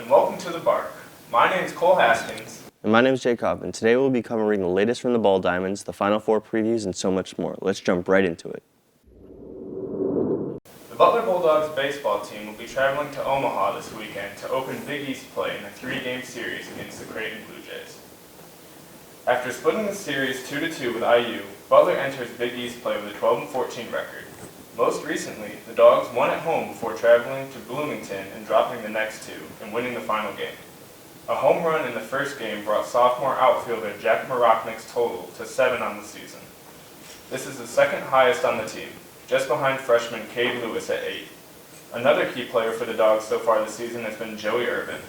and welcome to The Bark. My name is Cole Haskins. And my name is Jacob, and today we'll be covering the latest from the Ball Diamonds, the Final Four previews, and so much more. Let's jump right into it. The Butler Bulldogs baseball team will be traveling to Omaha this weekend to open Big East play in a 3-game series against the Creighton Blue Jays. After splitting the series 2-2 with IU, Butler enters Big East play with a 12-14 record. Most recently, the Dogs won at home before traveling to Bloomington and dropping the next two and winning the final game. A home run in the first game brought sophomore outfielder Jack Maroknik's total to 7 on the season. This is the second highest on the team, just behind freshman Cade Lewis at 8. Another key player for the Dogs so far this season has been Joey Urban.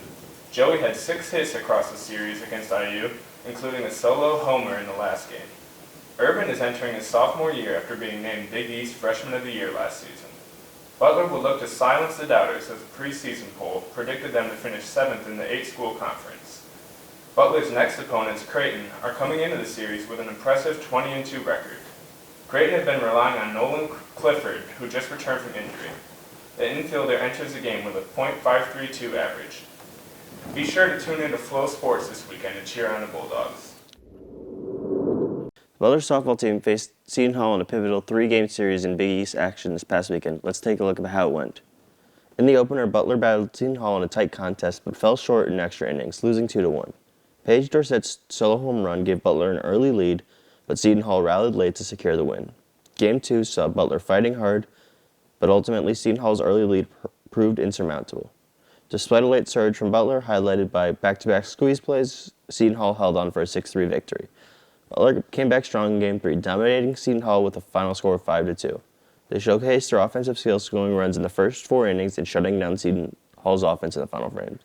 Joey had 6 hits across the series against IU, including a solo homer in the last game. Urban is entering his sophomore year after being named Big East Freshman of the Year last season. Butler will look to silence the doubters as the preseason poll predicted them to finish 7th in the 8-school conference. Butler's next opponents, Creighton, are coming into the series with an impressive 20-2 record. Creighton have been relying on Nolan Clifford, who just returned from injury. The infielder enters the game with a .532 average. Be sure to tune in to Flow Sports this weekend and cheer on the Bulldogs. The Butler softball team faced Seton Hall in a pivotal 3-game series in Big East action this past weekend. Let's take a look at how it went. In the opener, Butler battled Seton Hall in a tight contest but fell short in extra innings, losing 2-1. Paige Dorsett's solo home run gave Butler an early lead, but Seton Hall rallied late to secure the win. Game 2 saw Butler fighting hard, but ultimately Seton Hall's early lead proved insurmountable. Despite a late surge from Butler, highlighted by back-to-back squeeze plays, Seton Hall held on for a 6-3 victory. Butler came back strong in Game 3, dominating Seton Hall with a final score of 5-2. They showcased their offensive skills, scoring runs in the first 4 innings and shutting down Seton Hall's offense in the final frame.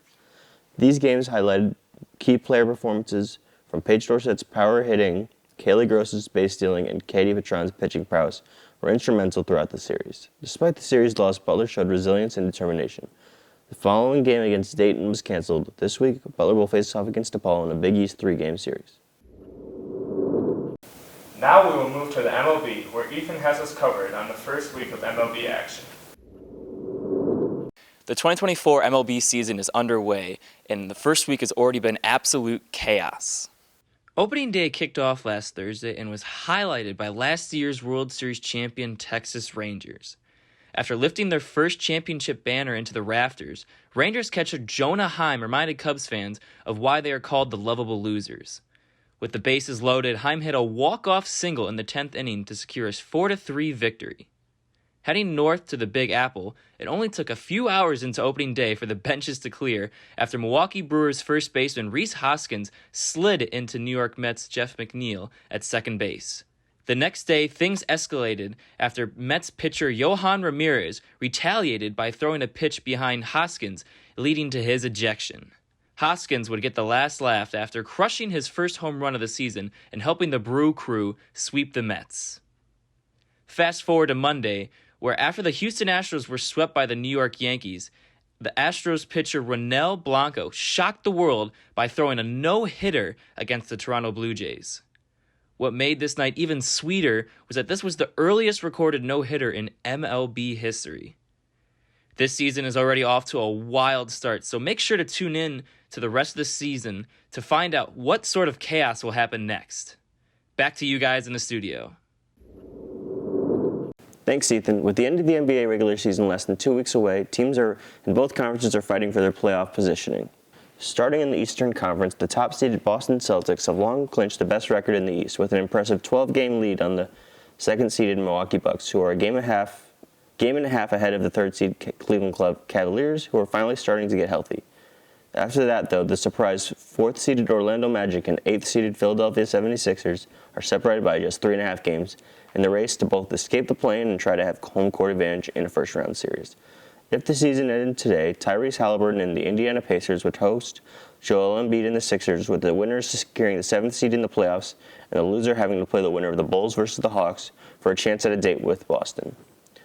These games highlighted key player performances from Paige Dorsett's power hitting, Kaylee Gross's base stealing, and Katie Petron's pitching prowess were instrumental throughout the series. Despite the series loss, Butler showed resilience and determination. The following game against Dayton was canceled. This week, Butler will face off against DePaul in a Big East 3-game series. Now we will move to the MLB, where Ethan has us covered on the first week of MLB action. The 2024 MLB season is underway, and the first week has already been absolute chaos. Opening day kicked off last Thursday and was highlighted by last year's World Series champion Texas Rangers. After lifting their first championship banner into the rafters, Rangers catcher Jonah Heim reminded Cubs fans of why they are called the lovable losers. With the bases loaded, Heim hit a walk-off single in the 10th inning to secure his 4-3 victory. Heading north to the Big Apple, it only took a few hours into opening day for the benches to clear after Milwaukee Brewers first baseman Rhys Hoskins slid into New York Mets' Jeff McNeil at second base. The next day, things escalated after Mets pitcher Yohan Ramirez retaliated by throwing a pitch behind Hoskins, leading to his ejection. Hoskins would get the last laugh after crushing his first home run of the season and helping the Brew Crew sweep the Mets. Fast forward to Monday, where after the Houston Astros were swept by the New York Yankees, the Astros pitcher Ronel Blanco shocked the world by throwing a no-hitter against the Toronto Blue Jays. What made this night even sweeter was that this was the earliest recorded no-hitter in MLB history. This season is already off to a wild start, so make sure to tune in to the rest of the season to find out what sort of chaos will happen next. Back to you guys in the studio. Thanks, Ethan. With the end of the NBA regular season less than 2 weeks away, teams in both conferences are fighting for their playoff positioning. Starting in the Eastern Conference, the top-seeded Boston Celtics have long clinched the best record in the East with an impressive 12-game lead on the second-seeded Milwaukee Bucks, who are a game and a half ahead of the third-seed Cleveland Cavaliers, who are finally starting to get healthy. After that, though, the surprise fourth-seeded Orlando Magic and eighth-seeded Philadelphia 76ers are separated by just 3.5 games in the race to both escape the play-in and try to have home court advantage in a first-round series. If the season ended today, Tyrese Halliburton and the Indiana Pacers would host Joel Embiid and the Sixers, with the winners securing the 7th seed in the playoffs and the loser having to play the winner of the Bulls versus the Hawks for a chance at a date with Boston.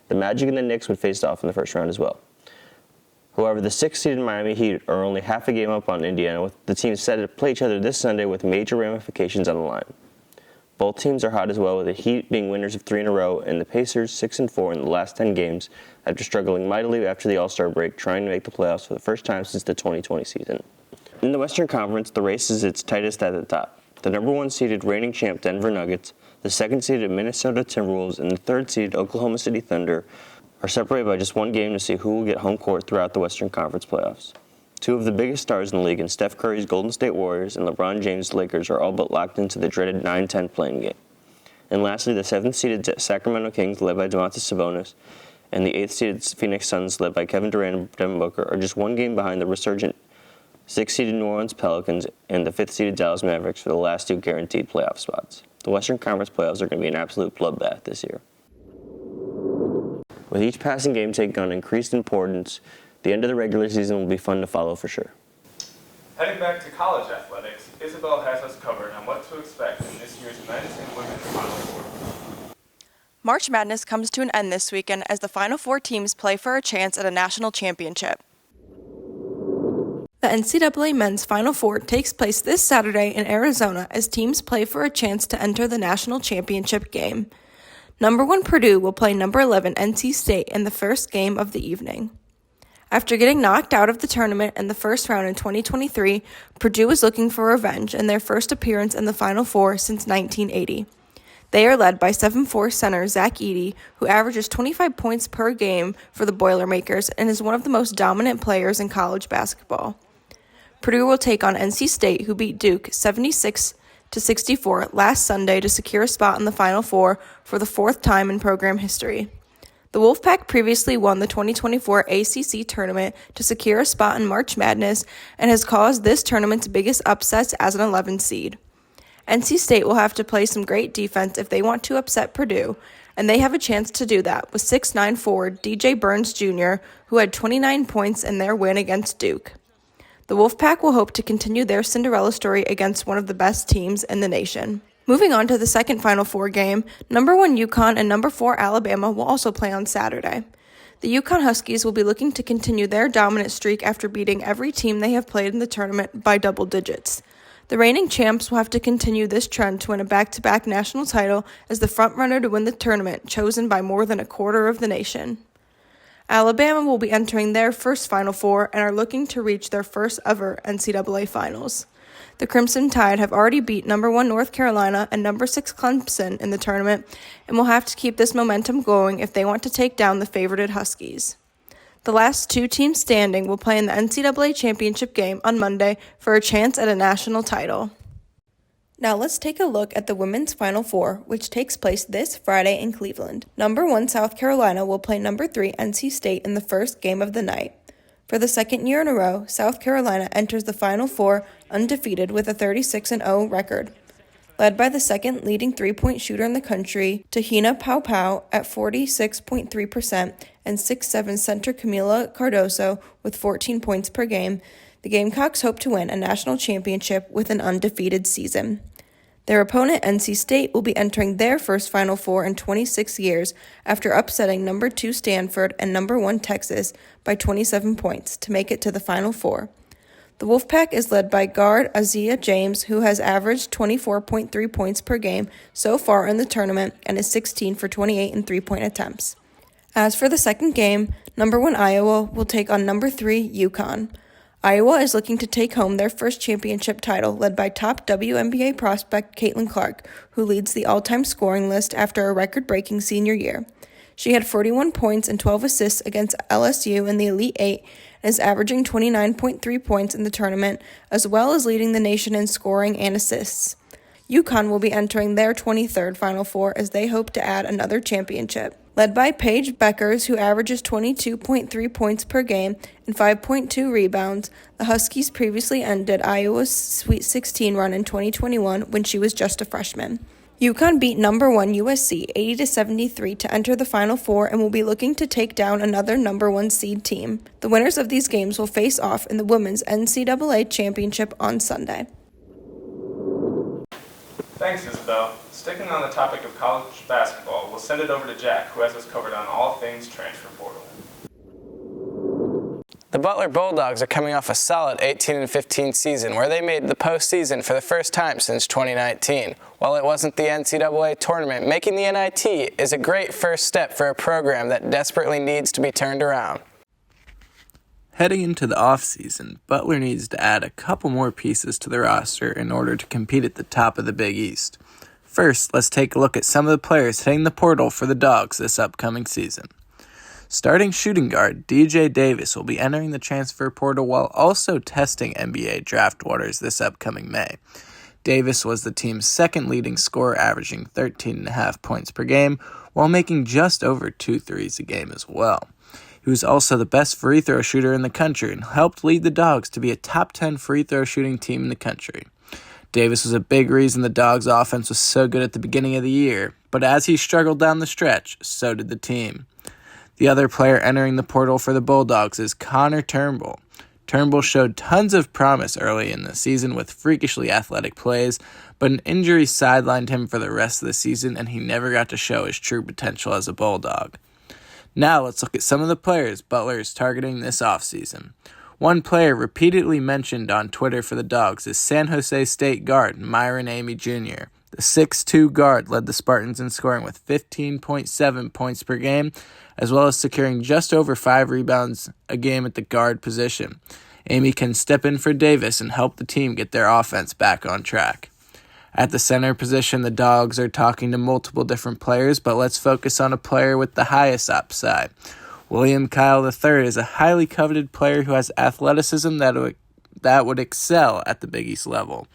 The Magic and the Knicks would face off in the first round as well. However, the 6th-seeded Miami Heat are only half a game up on Indiana, with the teams set to play each other this Sunday with major ramifications on the line. Both teams are hot as well, with the Heat being winners of 3 in a row, and the Pacers 6-4 in the last 10 games after struggling mightily after the All-Star break, trying to make the playoffs for the first time since the 2020 season. In the Western Conference, the race is its tightest at the top. The number 1 seeded reigning champ Denver Nuggets, the 2nd seeded Minnesota Timberwolves, and the 3rd seeded Oklahoma City Thunder are separated by just 1 game to see who will get home court throughout the Western Conference playoffs. 2 of the biggest stars in the league in Steph Curry's Golden State Warriors and LeBron James' Lakers are all but locked into the dreaded 9-10 play-in game. And lastly, the 7th-seeded Sacramento Kings, led by Domantas Sabonis, and the 8th-seeded Phoenix Suns, led by Kevin Durant and Devin Booker, are just 1 game behind the resurgent 6th-seeded New Orleans Pelicans and the 5th-seeded Dallas Mavericks for the last 2 guaranteed playoff spots. The Western Conference playoffs are going to be an absolute bloodbath this year. With each passing game taking on increased importance, the end of the regular season will be fun to follow for sure. Heading back to college athletics, Isabel has us covered on what to expect in this year's men's and women's Final Four. March Madness comes to an end this weekend as the Final Four teams play for a chance at a national championship. The NCAA Men's Final Four takes place this Saturday in Arizona as teams play for a chance to enter the national championship game. Number 1 Purdue will play number 11 NC State in the first game of the evening. After getting knocked out of the tournament in the first round in 2023, Purdue is looking for revenge in their first appearance in the Final Four since 1980. They are led by 7'4" center Zach Edey, who averages 25 points per game for the Boilermakers and is one of the most dominant players in college basketball. Purdue will take on NC State, who beat Duke 76-64 last Sunday to secure a spot in the Final Four for the 4th time in program history. The Wolfpack previously won the 2024 ACC tournament to secure a spot in March Madness and has caused this tournament's biggest upsets as an 11 seed. NC State will have to play some great defense if they want to upset Purdue, and they have a chance to do that with 6'9" forward DJ Burns Jr., who had 29 points in their win against Duke. The Wolfpack will hope to continue their Cinderella story against one of the best teams in the nation. Moving on to the second Final Four game, number 1 UConn and number 4 Alabama will also play on Saturday. The UConn Huskies will be looking to continue their dominant streak after beating every team they have played in the tournament by double digits. The reigning champs will have to continue this trend to win a back-to-back national title as the frontrunner to win the tournament, chosen by more than a quarter of the nation. Alabama will be entering their first Final Four and are looking to reach their first ever NCAA Finals. The Crimson Tide have already beat number 1 North Carolina and number 6 Clemson in the tournament and will have to keep this momentum going if they want to take down the favorited Huskies. The last 2 teams standing will play in the NCAA championship game on Monday for a chance at a national title. Now let's take a look at the Women's Final Four, which takes place this Friday in Cleveland. Number 1 South Carolina will play number 3 NC State in the first game of the night. For the second year in a row, South Carolina enters the Final Four undefeated with a 36-0 record. Led by the second leading three-point shooter in the country, Tahina Paopao at 46.3% and 6'7" center Camila Cardoso with 14 points per game, the Gamecocks hope to win a national championship with an undefeated season. Their opponent, NC State, will be entering their first Final Four in 26 years after upsetting number 2 Stanford and number 1 Texas by 27 points to make it to the Final Four. The Wolfpack is led by guard Azia James, who has averaged 24.3 points per game so far in the tournament and is 16 for 28 in three-point attempts. As for the second game, number 1 Iowa will take on number 3 UConn. Iowa is looking to take home their first championship title, led by top WNBA prospect Caitlin Clark, who leads the all-time scoring list after a record-breaking senior year. She had 41 points and 12 assists against LSU in the Elite Eight and is averaging 29.3 points in the tournament, as well as leading the nation in scoring and assists. UConn will be entering their 23rd Final Four as they hope to add another championship. Led by Paige Beckers, who averages 22.3 points per game and 5.2 rebounds, the Huskies previously ended Iowa's Sweet 16 run in 2021 when she was just a freshman. UConn beat number 1 USC 80-73 to enter the Final Four and will be looking to take down another number 1 seed team. The winners of these games will face off in the Women's NCAA Championship on Sunday. Thanks, Isabel. Sticking on the topic of college basketball, we'll send it over to Jack, who has us covered on all things transfer portal. The Butler Bulldogs are coming off a solid 18-15 season where they made the postseason for the first time since 2019. While it wasn't the NCAA tournament, making the NIT is a great first step for a program that desperately needs to be turned around. Heading into the offseason, Butler needs to add a couple more pieces to the roster in order to compete at the top of the Big East. First, let's take a look at some of the players hitting the portal for the Dogs this upcoming season. Starting shooting guard DJ Davis will be entering the transfer portal while also testing NBA draft waters this upcoming May. Davis was the team's second leading scorer, averaging 13.5 points per game, while making just over 2 threes a game as well. He was also the best free throw shooter in the country and helped lead the Dogs to be a top 10 free throw shooting team in the country. Davis was a big reason the Dogs' offense was so good at the beginning of the year, but as he struggled down the stretch, so did the team. The other player entering the portal for the Bulldogs is Connor Turnbull. Turnbull showed tons of promise early in the season with freakishly athletic plays, but an injury sidelined him for the rest of the season and he never got to show his true potential as a Bulldog. Now let's look at some of the players Butler is targeting this offseason. One player repeatedly mentioned on Twitter for the Dogs is San Jose State guard Myron Amy Jr. The 6'2 guard led the Spartans in scoring with 15.7 points per game, as well as securing just over 5 rebounds a game at the guard position. Amy can step in for Davis and help the team get their offense back on track. At the center position, the Dogs are talking to multiple different players, but let's focus on a player with the highest upside. William Kyle III is a highly coveted player who has athleticism that would excel at the Big East level.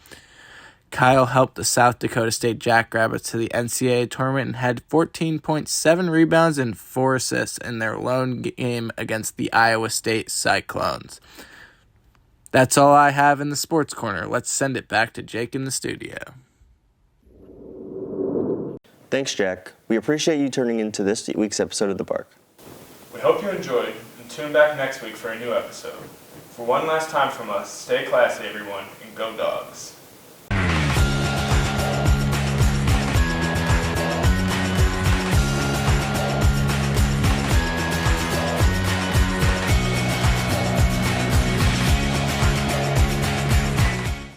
Kyle helped the South Dakota State Jackrabbits to the NCAA tournament and had 14.7 rebounds and 4 assists in their lone game against the Iowa State Cyclones. That's all I have in the Sports Corner. Let's send it back to Jake in the studio. Thanks, Jack. We appreciate you turning into this week's episode of The Bark. We hope you enjoyed, and tune back next week for a new episode. For one last time from us, stay classy, everyone, and go Dogs.